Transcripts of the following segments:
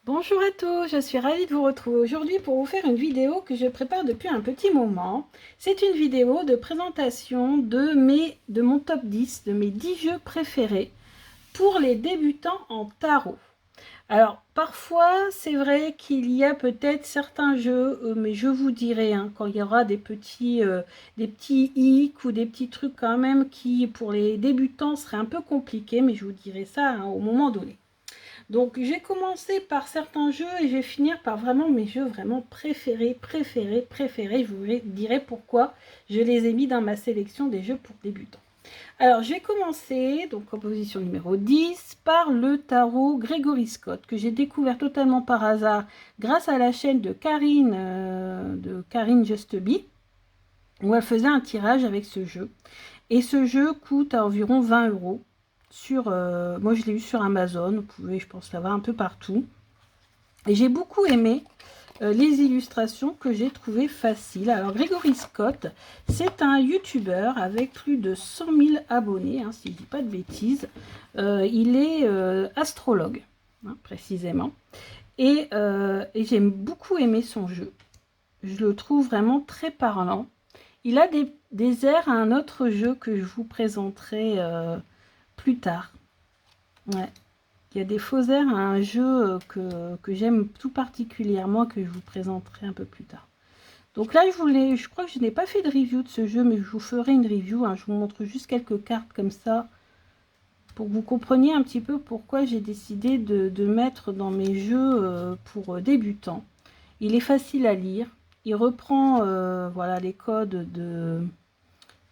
Bonjour à tous, je suis ravie de vous retrouver aujourd'hui pour vous faire une vidéo que je prépare depuis un petit moment. C'est une vidéo de présentation de mon top 10, de mes 10 jeux préférés pour les débutants en tarot. Alors, parfois, c'est vrai qu'il y a peut-être certains jeux, mais je vous dirai, hein, quand il y aura des petits hicks ou des petits trucs quand même qui, pour les débutants, seraient un peu compliqués, mais je vous dirai ça hein, au moment donné. Donc j'ai commencé par certains jeux et je vais finir par vraiment mes jeux vraiment préférés. Je vous dirai pourquoi je les ai mis dans ma sélection des jeux pour débutants. Alors je vais commencer, donc en position numéro 10, par le tarot Gregory Scott, que j'ai découvert totalement par hasard grâce à la chaîne de Karine Justeby, où elle faisait un tirage avec ce jeu. Et ce jeu coûte à environ 20 euros. Moi, je l'ai eu sur Amazon. Vous pouvez, je pense, l'avoir un peu partout. Et j'ai beaucoup aimé les illustrations que j'ai trouvées faciles. Alors, Gregory Scott, c'est un YouTuber avec plus de 100 000 abonnés, hein, si je ne dis pas de bêtises. Il est astrologue, hein, précisément. Et j'ai beaucoup aimé son jeu. Je le trouve vraiment très parlant. Il a des airs à un autre jeu que je vous présenterai plus tard. Ouais. Il y a des faux airs à un jeu que j'aime tout particulièrement, que je vous présenterai un peu plus tard. Donc là, je crois que je n'ai pas fait de review de ce jeu, mais je vous ferai une review. Hein. Je vous montre juste quelques cartes comme ça, pour que vous compreniez un petit peu pourquoi j'ai décidé de mettre dans mes jeux pour débutants. Il est facile à lire. Il reprend voilà, les codes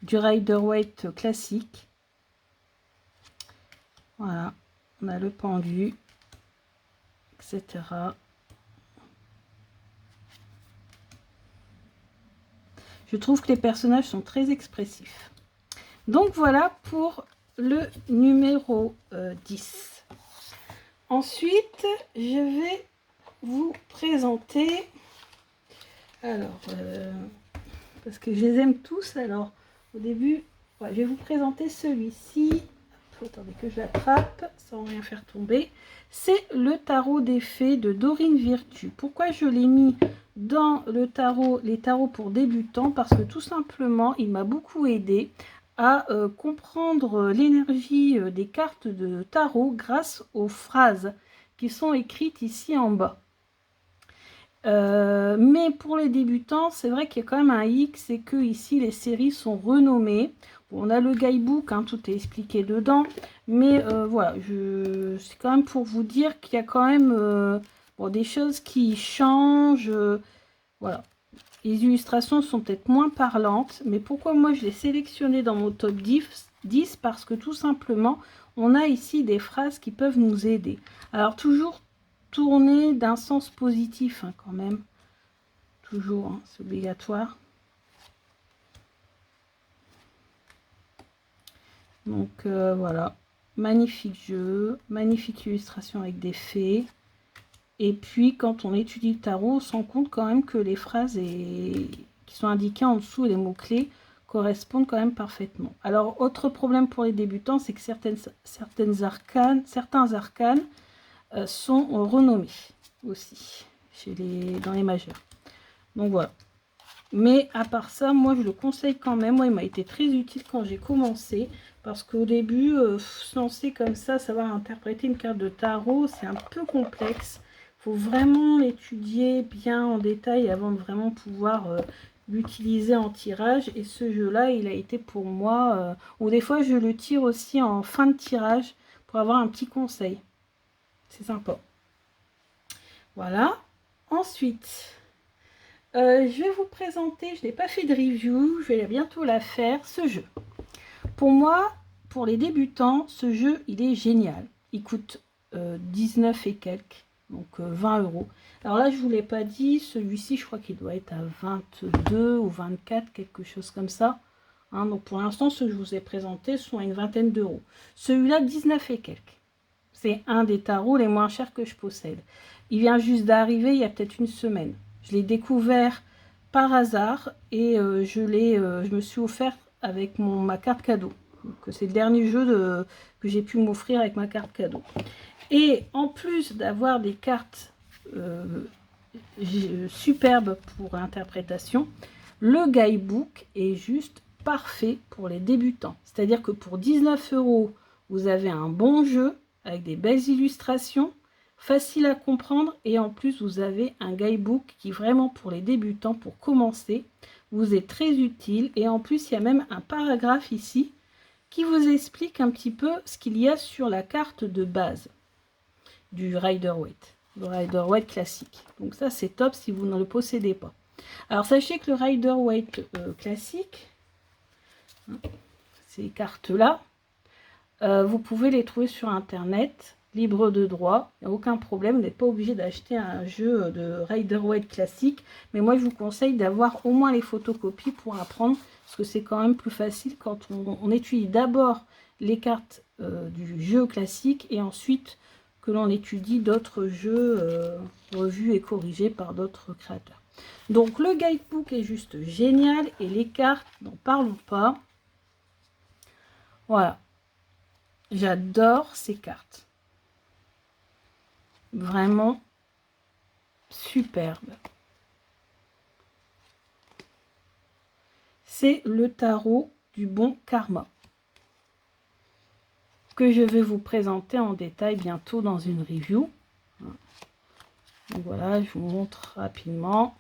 du Rider-Waite classique. Voilà, on a le pendu, etc. Je trouve que les personnages sont très expressifs. Donc voilà pour le numéro 10. Ensuite, je vais vous présenter... Alors, parce que je les aime tous, alors au début, ouais, je vais vous présenter celui-ci. Attendez que je l'attrape sans rien faire tomber. C'est le tarot des fées de Dorine Virtue. Pourquoi je l'ai mis dans le tarot, les tarots pour débutants? Parce que tout simplement, il m'a beaucoup aidé à comprendre l'énergie des cartes de tarot grâce aux phrases qui sont écrites ici en bas. Mais pour les débutants, c'est vrai qu'il y a quand même un hic, c'est que ici les séries sont renommées. Bon, on a le guidebook, hein, tout est expliqué dedans, mais voilà, c'est quand même pour vous dire qu'il y a quand même bon, des choses qui changent. Voilà, les illustrations sont peut-être moins parlantes, mais pourquoi moi je l'ai sélectionné dans mon top 10? Parce que tout simplement, on a ici des phrases qui peuvent nous aider. Alors toujours tourner d'un sens positif hein, quand même. Toujours, hein, c'est obligatoire. Donc voilà, magnifique jeu, magnifique illustration avec des fées. Et puis quand on étudie le tarot, on se rend compte quand même que les phrases qui sont indiquées en dessous, les mots-clés, correspondent quand même parfaitement. Alors, autre problème pour les débutants, c'est que certains arcanes sont renommés aussi dans les majeurs. Donc voilà. Mais à part ça, moi je le conseille quand même. Moi, il m'a été très utile quand j'ai commencé. Parce qu'au début, se lancer comme ça, savoir interpréter une carte de tarot, c'est un peu complexe. Il faut vraiment l'étudier bien en détail avant de vraiment pouvoir l'utiliser en tirage. Et ce jeu-là, il a été pour moi... ou des fois, je le tire aussi en fin de tirage pour avoir un petit conseil. C'est sympa. Voilà. Ensuite... je vais vous présenter, je n'ai pas fait de review, je vais bientôt la faire, ce jeu. Pour moi, pour les débutants, ce jeu, il est génial. Il coûte 19 et quelques, donc 20 euros. Alors là, je ne vous l'ai pas dit, celui-ci, je crois qu'il doit être à 22 ou 24, quelque chose comme ça. Hein, donc pour l'instant, ceux que je vous ai présentés sont à une vingtaine d'euros. Celui-là, 19 et quelques. C'est un des tarots les moins chers que je possède. Il vient juste d'arriver il y a peut-être une semaine. Je l'ai découvert par hasard et je me suis offert avec ma carte cadeau. C'est le dernier jeu que j'ai pu m'offrir avec ma carte cadeau. Et en plus d'avoir des cartes superbe pour l'interprétation. Le guidebook est juste parfait pour les débutants. C'est-à-dire que pour 19 €, vous avez un bon jeu avec des belles illustrations, facile à comprendre, et en plus vous avez un guidebook qui vraiment pour les débutants, pour commencer, vous est très utile. Et en plus il y a même un paragraphe ici qui vous explique un petit peu ce qu'il y a sur la carte de base du Rider-Waite, le Rider-Waite classique. Donc ça c'est top si vous ne le possédez pas. Alors sachez que le Rider-Waite classique, ces cartes là, vous pouvez les trouver sur internet, libre de droit, il n'y a aucun problème, vous n'êtes pas obligé d'acheter un jeu de Rider-Waite classique, mais moi je vous conseille d'avoir au moins les photocopies pour apprendre, parce que c'est quand même plus facile quand on étudie d'abord les cartes du jeu classique et ensuite que l'on étudie d'autres jeux revus et corrigés par d'autres créateurs. Donc le guidebook est juste génial et les cartes, n'en parlons pas. Voilà, j'adore ces cartes. Vraiment superbe. C'est le tarot du bon karma que je vais vous présenter en détail bientôt dans une review. Donc voilà, je vous montre rapidement.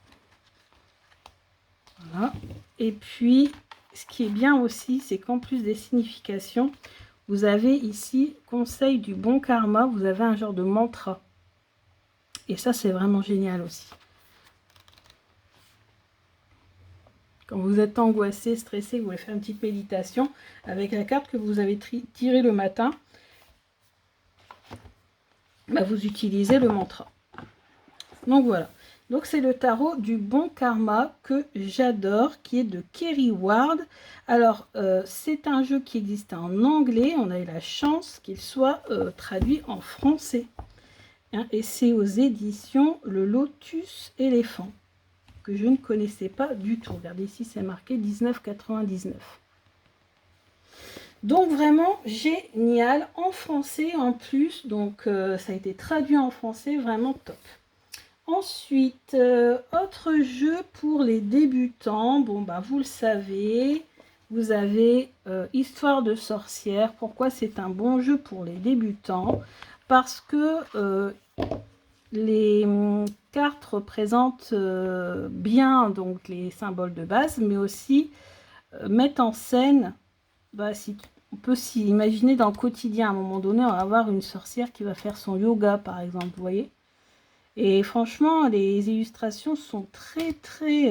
Voilà. Et puis, ce qui est bien aussi, c'est qu'en plus des significations, vous avez ici conseil du bon karma, vous avez un genre de mantra. Et ça, c'est vraiment génial aussi. Quand vous êtes angoissé, stressé, vous voulez faire une petite méditation avec la carte que vous avez tirée le matin, bah, vous utilisez le mantra. Donc voilà. Donc c'est le tarot du bon karma que j'adore, qui est de Kerry Ward. Alors c'est un jeu qui existe en anglais, on a eu la chance qu'il soit traduit en français. Hein, et c'est aux éditions Le Lotus Éléphant, que je ne connaissais pas du tout. Regardez ici, c'est marqué 19,99 €. Donc vraiment génial, en français en plus, donc ça a été traduit en français, vraiment top. Ensuite, autre jeu pour les débutants, bon bah vous le savez, vous avez Histoire de sorcière. Pourquoi c'est un bon jeu pour les débutants? Parce que les cartes représentent bien donc les symboles de base, mais aussi mettent en scène, bah, si on peut s'imaginer dans le quotidien, à un moment donné, on va avoir une sorcière qui va faire son yoga par exemple, vous voyez. Et franchement, les illustrations sont très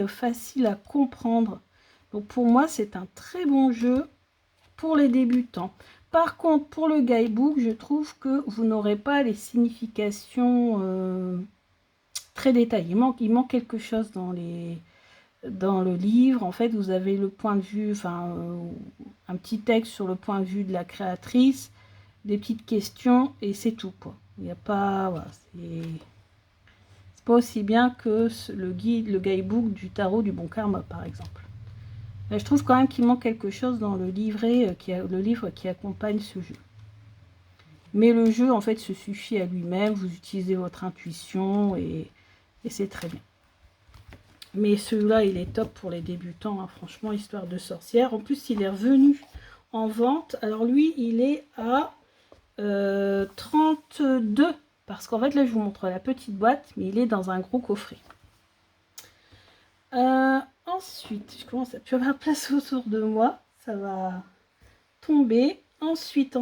faciles à comprendre. Donc pour moi, c'est un très bon jeu pour les débutants. Par contre, pour le guidebook, je trouve que vous n'aurez pas les significations très détaillées. Il manque quelque chose dans le livre. En fait, vous avez le point de vue, enfin, un petit texte sur le point de vue de la créatrice, des petites questions, et c'est tout, quoi. Il n'y a pas... Voilà, c'est pas aussi bien que le guidebook du tarot du bon karma, par exemple. Mais je trouve quand même qu'il manque quelque chose dans le livret, le livre qui accompagne ce jeu. Mais le jeu, en fait, se suffit à lui-même. Vous utilisez votre intuition et c'est très bien. Mais celui-là, il est top pour les débutants, hein, franchement, Histoire de sorcière. En plus, il est revenu en vente. Alors lui, il est à 32. Parce qu'en fait, là, je vous montre la petite boîte, mais il est dans un gros coffret. Ensuite, je commence à plus avoir de place autour de moi. Ça va tomber. Ensuite,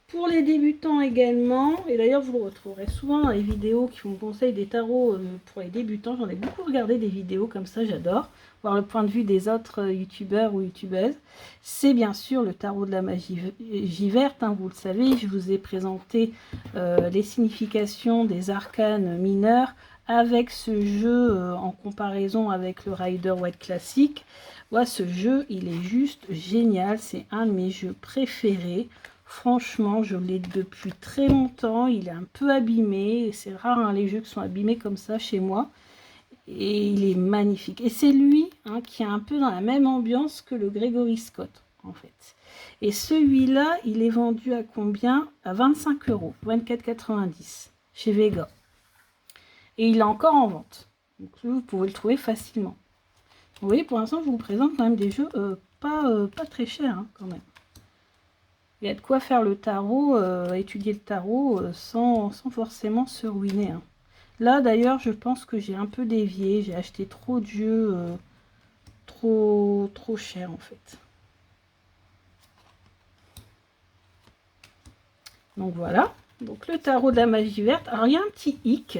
pour les débutants également, et d'ailleurs, vous le retrouverez souvent dans les vidéos qui vous conseillent des tarots pour les débutants. J'en ai beaucoup regardé des vidéos comme ça, j'adore voir le point de vue des autres youtubeurs ou youtubeuses. C'est bien sûr le tarot de la magie verte, hein, vous le savez. Je vous ai présenté les significations des arcanes mineurs avec ce jeu en comparaison avec le Rider-Waite classique. Voilà, ce jeu, il est juste génial. C'est un de mes jeux préférés. Franchement, je l'ai depuis très longtemps. Il est un peu abîmé. C'est rare, hein, les jeux qui sont abîmés comme ça chez moi. Et il est magnifique. Et c'est lui, hein, qui est un peu dans la même ambiance que le Gregory Scott, en fait. Et celui-là, il est vendu à combien? À 25 €, 24,90 € chez Vega. Et il est encore en vente. Donc vous pouvez le trouver facilement. Vous voyez, pour l'instant, je vous présente quand même des jeux pas très chers, hein, quand même. Il y a de quoi faire le tarot, étudier le tarot sans forcément se ruiner. Hein. Là, d'ailleurs, je pense que j'ai un peu dévié. J'ai acheté trop de jeux trop chers, en fait. Donc voilà. Donc le tarot de la magie verte. Alors, il y a un petit hic.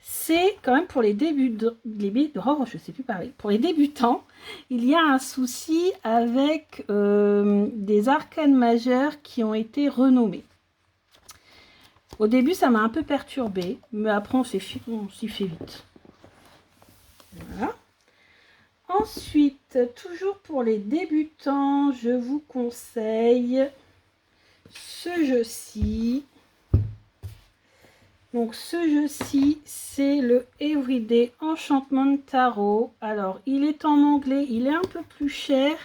C'est quand même pour les je sais plus parler. Pour les débutants, il y a un souci avec des arcanes majeures qui ont été renommés. Au début, ça m'a un peu perturbée, mais après, on s'y fait vite. Voilà. Ensuite, toujours pour les débutants, je vous conseille ce jeu-ci. Donc ce jeu-ci, c'est le Everyday Enchantment Tarot. Alors, il est en anglais, il est un peu plus cher.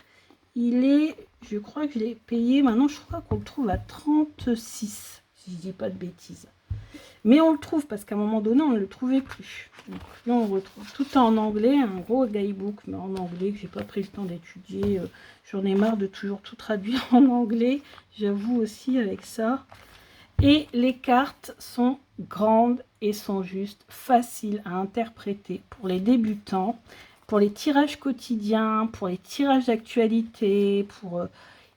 Il est, je crois que je l'ai payé, maintenant je crois qu'on le trouve à 36, si je dis pas de bêtises. Mais on le trouve, parce qu'à un moment donné, on ne le trouvait plus. Donc là, on retrouve tout en anglais, un gros guidebook, mais en anglais, que j'ai pas pris le temps d'étudier. J'en ai marre de toujours tout traduire en anglais, j'avoue aussi avec ça. Et les cartes sont grandes et sont juste faciles à interpréter pour les débutants, pour les tirages quotidiens, pour les tirages d'actualité.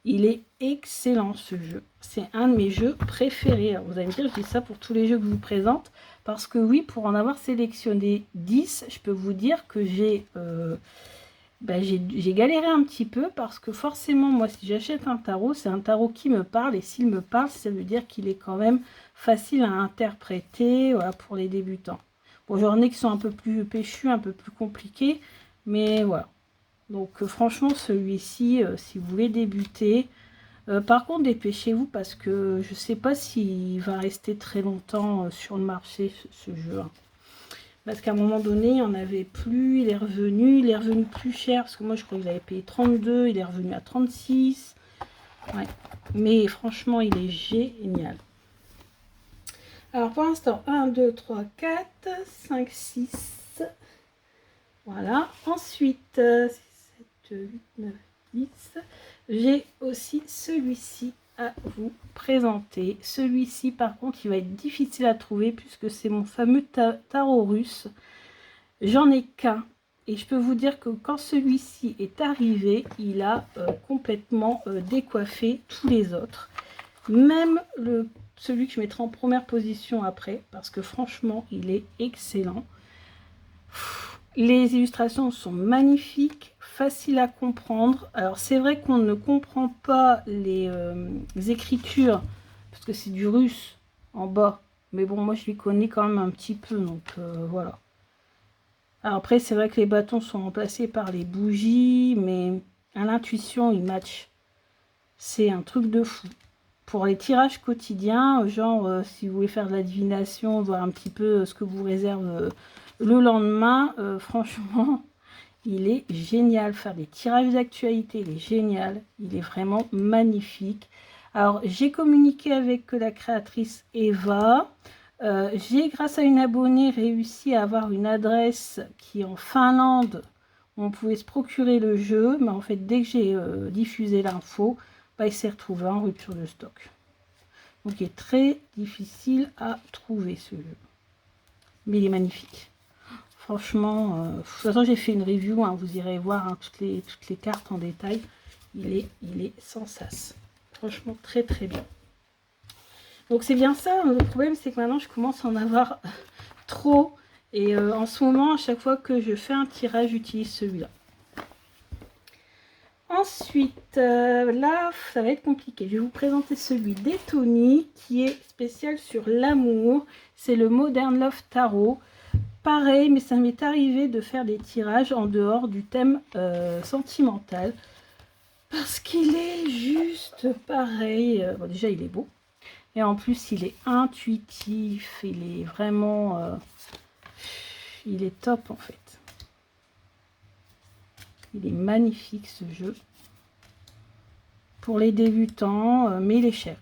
Il est excellent ce jeu. C'est un de mes jeux préférés. Alors, vous allez me dire, je dis ça pour tous les jeux que je vous présente. Parce que oui, pour en avoir sélectionné 10, je peux vous dire que j'ai galéré un petit peu parce que forcément, moi, si j'achète un tarot, c'est un tarot qui me parle. Et s'il me parle, ça veut dire qu'il est quand même facile à interpréter, voilà, pour les débutants. Bon, j'en ai qui sont un peu plus péchus, un peu plus compliqués, mais voilà. Donc, franchement, celui-ci, si vous voulez débuter... par contre, dépêchez-vous parce que je ne sais pas s'il va rester très longtemps sur le marché, ce jeu. Hein. Parce qu'à un moment donné, il n'y en avait plus, il est revenu plus cher, parce que moi je crois que j'avais payé 32, il est revenu à 36. Ouais. Mais franchement, il est génial. Alors pour l'instant, 1, 2, 3, 4, 5, 6. Voilà. Ensuite, 6, 7, 8, 9, 10. J'ai aussi celui-ci à vous présenter. Celui-ci, par contre, il va être difficile à trouver puisque c'est mon fameux tarot russe. J'en ai qu'un. Et je peux vous dire que quand celui-ci est arrivé, il a complètement décoiffé tous les autres. Même celui que je mettrai en première position après, parce que franchement, il est excellent. Les illustrations sont magnifiques, faciles à comprendre. Alors c'est vrai qu'on ne comprend pas les écritures, parce que c'est du russe en bas. Mais bon, moi je les connais quand même un petit peu, donc voilà. Alors après, c'est vrai que les bâtons sont remplacés par les bougies, mais à l'intuition, ils matchent. C'est un truc de fou. Pour les tirages quotidiens, genre si vous voulez faire de la divination, voir un petit peu ce que vous réserve le lendemain, franchement, il est génial. Faire des tirages d'actualité, il est génial. Il est vraiment magnifique. Alors, j'ai communiqué avec la créatrice Eva. J'ai, grâce à une abonnée, réussi à avoir une adresse qui est en Finlande. Où on pouvait se procurer le jeu. Mais en fait, dès que j'ai diffusé l'info, il s'est retrouvé en rupture de stock. Donc, il est très difficile à trouver ce jeu. Mais il est magnifique. Franchement, de toute façon, j'ai fait une review, hein, vous irez voir hein, toutes les cartes en détail. Il est sans sas. Franchement, très très bien. Donc c'est bien ça, le problème c'est que maintenant je commence à en avoir trop. Et en ce moment, à chaque fois que je fais un tirage, j'utilise celui-là. Ensuite, là, ça va être compliqué. Je vais vous présenter celui d'Etony qui est spécial sur l'amour. C'est le Modern Love Tarot. Pareil, mais ça m'est arrivé de faire des tirages en dehors du thème sentimental. Parce qu'il est juste pareil. Bon, déjà, il est beau. Et en plus, il est intuitif. Il est vraiment... il est top, en fait. Il est magnifique, ce jeu. Pour les débutants, mais il est cher.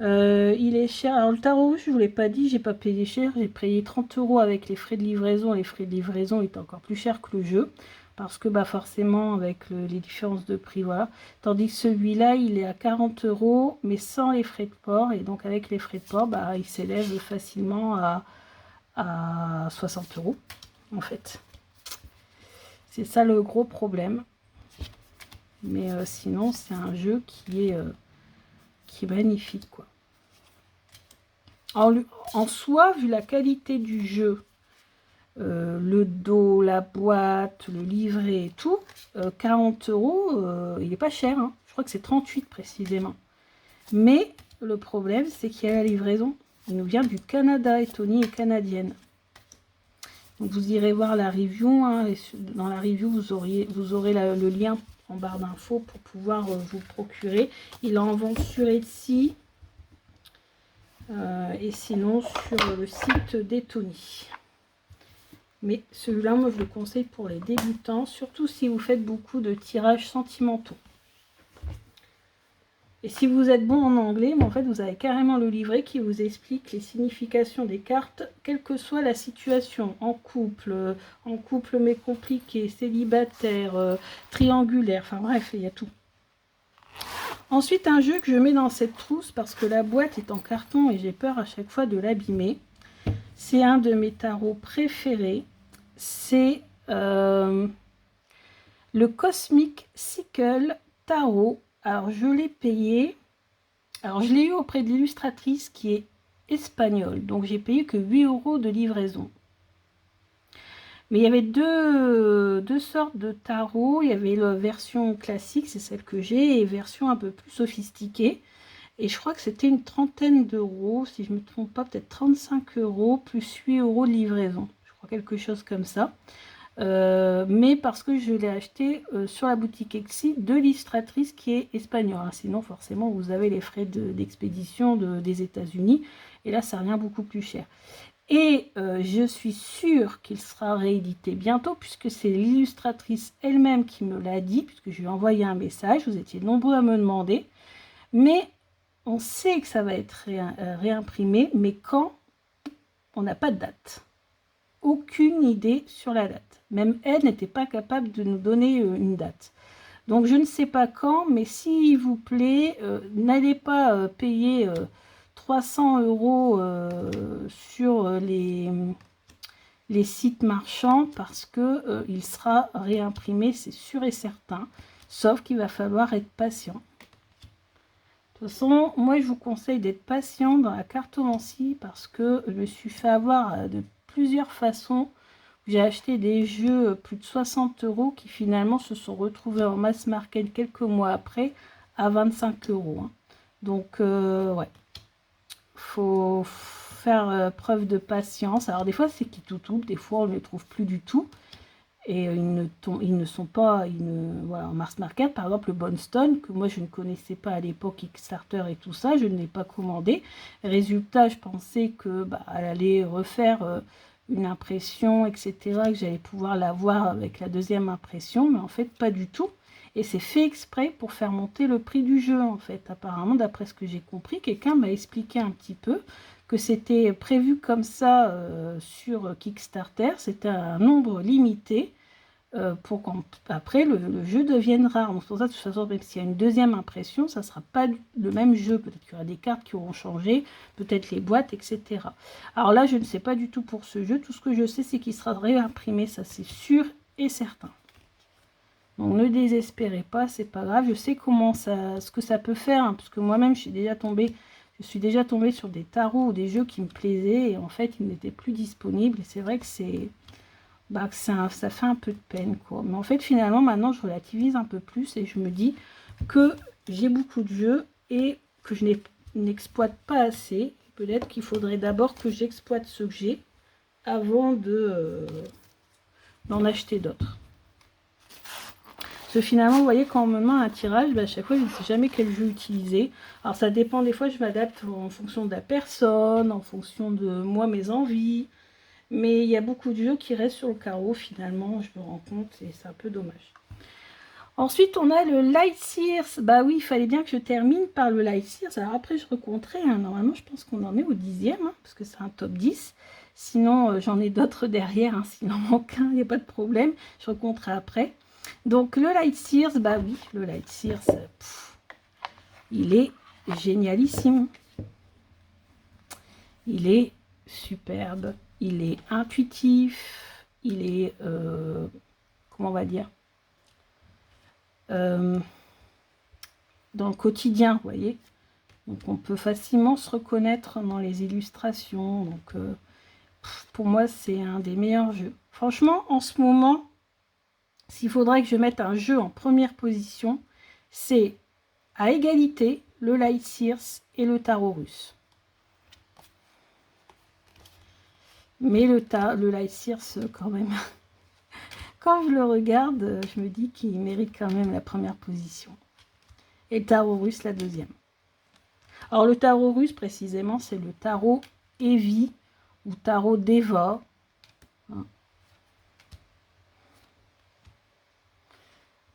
Il est cher. Alors le tarot rouge, je vous l'ai pas dit, j'ai pas payé cher. J'ai payé 30 € avec les frais de livraison. Les frais de livraison étaient encore plus chers que le jeu. Parce que bah forcément avec les différences de prix, voilà. Tandis que celui-là, il est à 40 € mais sans les frais de port. Et donc avec les frais de port, bah, il s'élève facilement à 60 € en fait. C'est ça le gros problème. Mais sinon, c'est un jeu qui est magnifique, quoi. En soi, vu la qualité du jeu, le dos, la boîte, le livret et tout, 40 €, il n'est pas cher. Hein. Je crois que c'est 38 précisément. Mais le problème, c'est qu'il y a la livraison. Il nous vient du Canada et Tony est canadienne. Donc vous irez voir la review. Hein, et dans la review, vous aurez le lien en barre d'infos pour pouvoir vous le procurer. Il est en vente sur Etsy. Et sinon sur le site d'Etony. Mais celui-là, moi je le conseille pour les débutants, surtout si vous faites beaucoup de tirages sentimentaux. Et si vous êtes bon en anglais, mais en fait vous avez carrément le livret qui vous explique les significations des cartes, quelle que soit la situation, en couple mais compliqué, célibataire, triangulaire, enfin bref, il y a tout. Ensuite, un jeu que je mets dans cette trousse parce que la boîte est en carton et j'ai peur à chaque fois de l'abîmer. C'est un de mes tarots préférés. C'est le Cosmic Sickle Tarot. Alors, je l'ai payé. Alors, je l'ai eu auprès de l'illustratrice qui est espagnole. Donc, j'ai payé que 8 € de livraison. Mais il y avait deux sortes de tarots. Il y avait la version classique, c'est celle que j'ai, et version un peu plus sophistiquée. Et je crois que c'était une trentaine d'euros, si je ne me trompe pas, peut-être 35 € plus 8 € de livraison. Je crois quelque chose comme ça. Mais parce que je l'ai acheté sur la boutique Etsy de l'illustratrice qui est espagnole. Sinon, forcément, vous avez les frais d'expédition des États-Unis. Et là, ça revient beaucoup plus cher. Et je suis sûre qu'il sera réédité bientôt, puisque c'est l'illustratrice elle-même qui me l'a dit, puisque je lui ai envoyé un message. Vous étiez nombreux à me demander. Mais on sait que ça va être réimprimé, mais quand, on n'a pas de date. Aucune idée sur la date. Même elle n'était pas capable de nous donner une date. Donc je ne sais pas quand, mais s'il vous plaît, n'allez pas payer 300 € sur les sites marchands parce que il sera réimprimé, c'est sûr et certain. Sauf qu'il va falloir être patient. De toute façon, moi je vous conseille d'être patient dans la cartomancie parce que je me suis fait avoir de plusieurs façons. J'ai acheté des jeux plus de 60 € qui finalement se sont retrouvés en mass market quelques mois après à 25 €. Hein. Donc ouais, faut faire preuve de patience. Alors des fois c'est qui tout, des fois on ne les trouve plus du tout. Et ils ne sont pas, voilà, en Mars Market, par exemple le Bonstone, que moi je ne connaissais pas à l'époque, Kickstarter et tout ça, je ne l'ai pas commandé. Résultat, je pensais que elle allait refaire une impression, etc., que j'allais pouvoir l'avoir avec la deuxième impression, mais en fait pas du tout. Et c'est fait exprès pour faire monter le prix du jeu, en fait. Apparemment, d'après ce que j'ai compris, quelqu'un m'a expliqué un petit peu que c'était prévu comme ça sur Kickstarter, c'était un nombre limité pour qu'après le jeu devienne rare. Donc pour ça, de toute façon, même s'il y a une deuxième impression, ça ne sera pas le même jeu. Peut-être qu'il y aura des cartes qui auront changé, peut-être les boîtes, etc. Alors là, je ne sais pas du tout pour ce jeu. Tout ce que je sais, c'est qu'il sera réimprimé, ça c'est sûr et certain. Donc ne désespérez pas, c'est pas grave. Je sais ce que ça peut faire, hein, parce que moi-même, je suis déjà tombée sur des tarots ou des jeux qui me plaisaient et en fait, ils n'étaient plus disponibles. Et c'est vrai que ça fait un peu de peine, quoi. Mais en fait, finalement, maintenant, je relativise un peu plus et je me dis que j'ai beaucoup de jeux et que je n'exploite pas assez. Peut-être qu'il faudrait d'abord que j'exploite ceux que j'ai avant d'en acheter d'autres. Parce que finalement, vous voyez, quand on me demande un tirage, à chaque fois, je ne sais jamais quel jeu utiliser. Alors, ça dépend, des fois, je m'adapte en fonction de la personne, en fonction de moi, mes envies. Mais il y a beaucoup de jeux qui restent sur le carreau, finalement, je me rends compte, et c'est un peu dommage. Ensuite, on a le Light Sears. Bah oui, il fallait bien que je termine par le Light Sears. Alors après, je recompterai. Hein. Normalement, je pense qu'on en est au 10e, hein, parce que c'est un top 10. Sinon, j'en ai d'autres derrière. Hein. S'il en manque un, il n'y a pas de problème. Je recompterai après. Donc, le Light Sears, bah oui, le Light Sears, il est génialissime. Il est superbe. Il est intuitif. Il est, comment on va dire, dans le quotidien, vous voyez. Donc on peut facilement se reconnaître dans les illustrations. Donc pour moi, c'est un des meilleurs jeux. Franchement, en ce moment, s'il faudrait que je mette un jeu en première position, c'est à égalité le Light Sears et le tarot russe. Mais le Light Sears, quand même, quand je le regarde, je me dis qu'il mérite quand même la première position. Et le tarot russe, la deuxième. Alors le tarot russe, précisément, c'est le tarot Evi ou tarot Deva.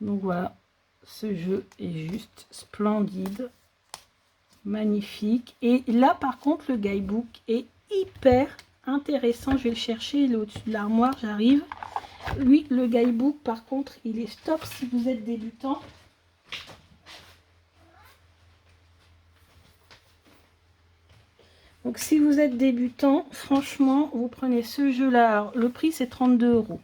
Donc voilà, ce jeu est juste splendide, magnifique. Et là, par contre, le guidebook est hyper intéressant. Je vais le chercher, il est au-dessus de l'armoire, j'arrive. Lui, le guidebook, par contre, il est top si vous êtes débutant. Donc si vous êtes débutant, franchement, vous prenez ce jeu-là. Alors le prix, c'est 32 €.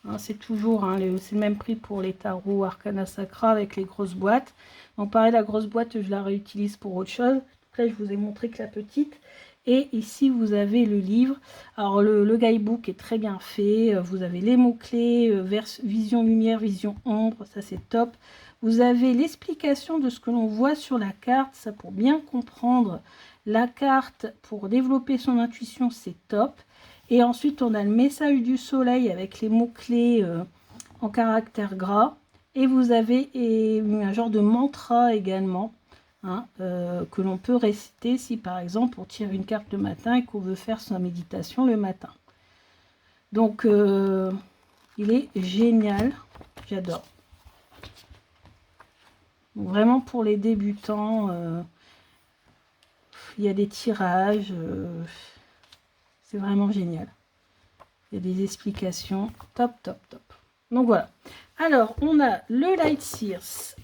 Hein, c'est toujours c'est le même prix pour les tarots Arcana Sacra avec les grosses boîtes. Donc pareil, la grosse boîte, je la réutilise pour autre chose. Donc là, je vous ai montré que la petite. Et ici, vous avez le livre. Alors le guidebook est très bien fait. Vous avez les mots-clés, vision lumière, vision ombre, ça c'est top. Vous avez l'explication de ce que l'on voit sur la carte, ça pour bien comprendre la carte, pour développer son intuition, c'est top. Et ensuite, on a le message du soleil avec les mots-clés en caractère gras. Et vous avez un genre de mantra également, hein, que l'on peut réciter si, par exemple, on tire une carte le matin et qu'on veut faire sa méditation le matin. Donc, il est génial. J'adore. Vraiment pour les débutants, il y a des tirages. C'est vraiment génial. Il y a des explications. Top, top, top. Donc voilà. Alors, on a le Light Sears.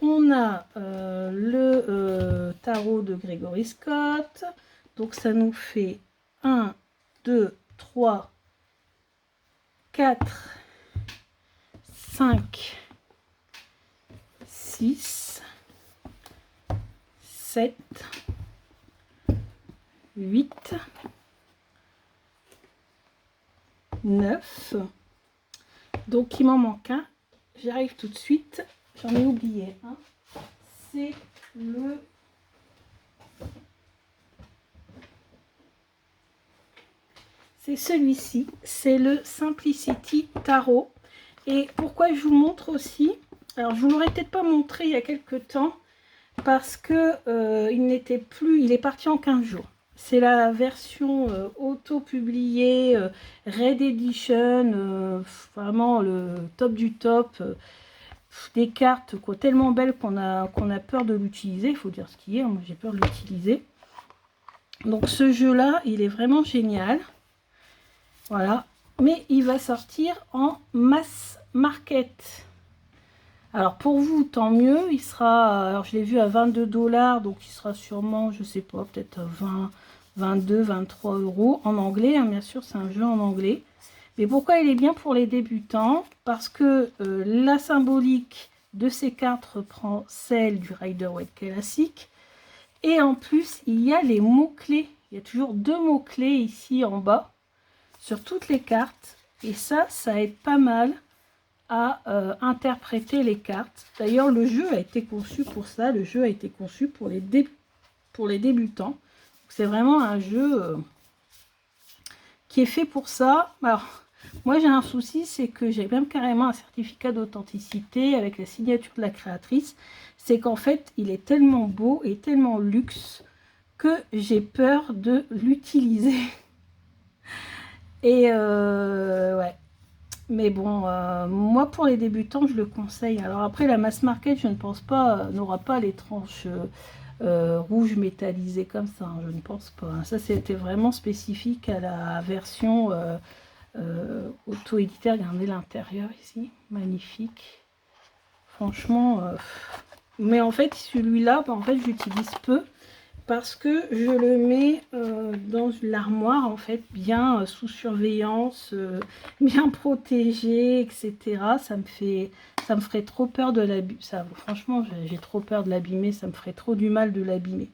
On a le tarot de Gregory Scott. Donc, ça nous fait 1, 2, 3, 4, 5, 6, 7, 8, 9. Donc, il m'en manque un. J'y arrive tout de suite. J'en ai oublié un. C'est le... C'est celui-ci. C'est le Simplicity Tarot. Et pourquoi je vous montre aussi... Alors, je vous l'aurais peut-être pas montré il y a quelques temps. Parce que il n'était plus... Il est parti en 15 jours. C'est la version auto-publiée, Red Edition, vraiment le top du top. Des cartes quoi, tellement belles qu'on a peur de l'utiliser. Il faut dire ce qui est, moi j'ai peur de l'utiliser. Donc ce jeu-là, il est vraiment génial. Voilà. Mais il va sortir en mass market. Alors pour vous, tant mieux. Il sera, alors je l'ai vu à 22 $, donc il sera sûrement, je sais pas, peut-être 20, 22, 23 € en anglais. Hein, bien sûr, c'est un jeu en anglais. Mais pourquoi il est bien pour les débutants? Parce que la symbolique de ces cartes reprend celle du Rider-Waite classique. Et en plus, il y a les mots-clés. Il y a toujours 2 mots-clés ici en bas sur toutes les cartes. Et ça aide pas mal à interpréter les cartes. D'ailleurs, le jeu a été conçu pour ça. Le jeu a été conçu pour les débutants. C'est vraiment un jeu qui est fait pour ça. Alors, moi, j'ai un souci, c'est que j'ai même carrément un certificat d'authenticité avec la signature de la créatrice. C'est qu'en fait, il est tellement beau et tellement luxe que j'ai peur de l'utiliser. Et ouais. Mais bon, moi pour les débutants, je le conseille. Alors après, la mass market, je ne pense pas, n'aura pas les tranches rouges métallisées comme ça, hein, je ne pense pas. Ça, c'était vraiment spécifique à la version auto-édité. Regardez l'intérieur ici, magnifique. Franchement, mais en fait, celui-là, en fait, j'utilise peu parce que je le mets dans l'armoire, en fait, bien sous surveillance, bien protégé, etc. Ça me ferait trop peur de l'abîmer. Franchement, j'ai trop peur de l'abîmer. Ça me ferait trop du mal de l'abîmer.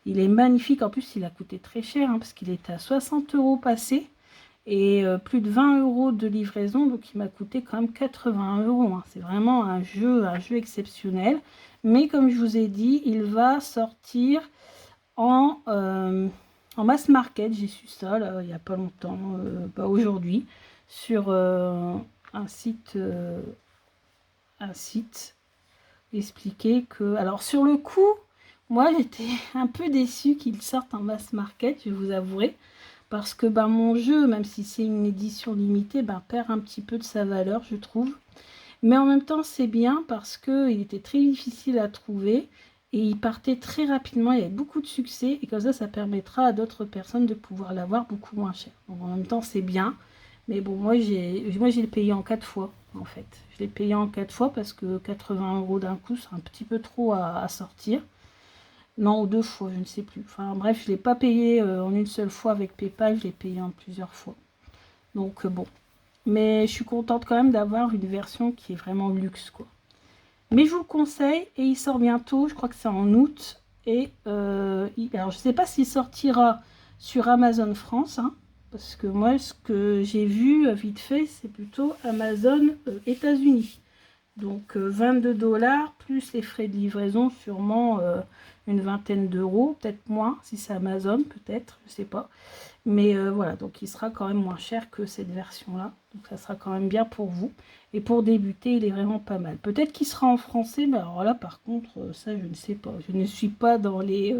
Il est magnifique. En plus, il a coûté très cher, hein, parce qu'il était à 60 € passé. Et plus de 20 € de livraison, donc il m'a coûté quand même 81 €. Hein. C'est vraiment un jeu exceptionnel. Mais comme je vous ai dit, il va sortir en mass market. J'ai su ça là, il n'y a pas longtemps, pas aujourd'hui, sur un site expliquer que... Alors sur le coup, moi j'étais un peu déçue qu'il sorte en mass market, je vous avouerai. Parce que mon jeu, même si c'est une édition limitée, perd un petit peu de sa valeur, je trouve. Mais en même temps, c'est bien parce qu'il était très difficile à trouver et il partait très rapidement. Il y avait beaucoup de succès et comme ça permettra à d'autres personnes de pouvoir l'avoir beaucoup moins cher. Donc en même temps, c'est bien. Mais bon, moi, j'ai payé en 4 fois, en fait. Je l'ai payé en 4 fois parce que 80 € d'un coup, c'est un petit peu trop à sortir. Non, ou 2 fois, je ne sais plus. Enfin bref, je ne l'ai pas payé en une seule fois avec PayPal, je l'ai payé en plusieurs fois. Donc bon. Mais je suis contente quand même d'avoir une version qui est vraiment luxe, quoi. Mais je vous le conseille, et il sort bientôt, je crois que c'est en août. Et alors je ne sais pas s'il sortira sur Amazon France, hein, parce que moi, ce que j'ai vu vite fait, c'est plutôt Amazon États-Unis. Donc 22 $ plus les frais de livraison, sûrement une vingtaine d'euros, peut-être moins si c'est Amazon, peut-être, je sais pas. Mais voilà, donc il sera quand même moins cher que cette version-là. Donc ça sera quand même bien pour vous. Et pour débuter, il est vraiment pas mal. Peut-être qu'il sera en français, mais alors là par contre, ça je ne sais pas. Je ne suis pas dans les,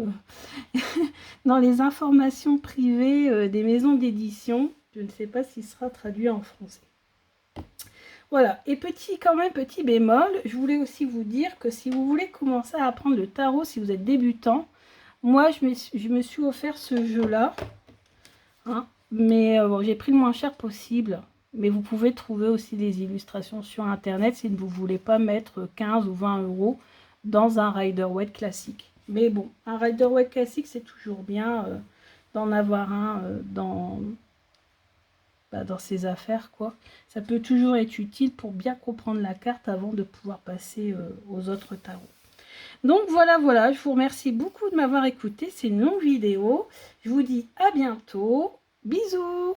dans les informations privées des maisons d'édition. Je ne sais pas s'il sera traduit en français. Voilà, et petit bémol, je voulais aussi vous dire que si vous voulez commencer à apprendre le tarot, si vous êtes débutant, moi je me suis offert ce jeu-là, hein, mais bon, j'ai pris le moins cher possible, mais vous pouvez trouver aussi des illustrations sur internet si vous ne voulez pas mettre 15 ou 20 € dans un Rider-Waite classique. Mais bon, un Rider-Waite classique, c'est toujours bien d'en avoir un dans ses affaires, quoi. Ça peut toujours être utile pour bien comprendre la carte avant de pouvoir passer aux autres tarots. Donc voilà, je vous remercie beaucoup de m'avoir écouté. C'est une longue vidéo. Je vous dis à bientôt. Bisous!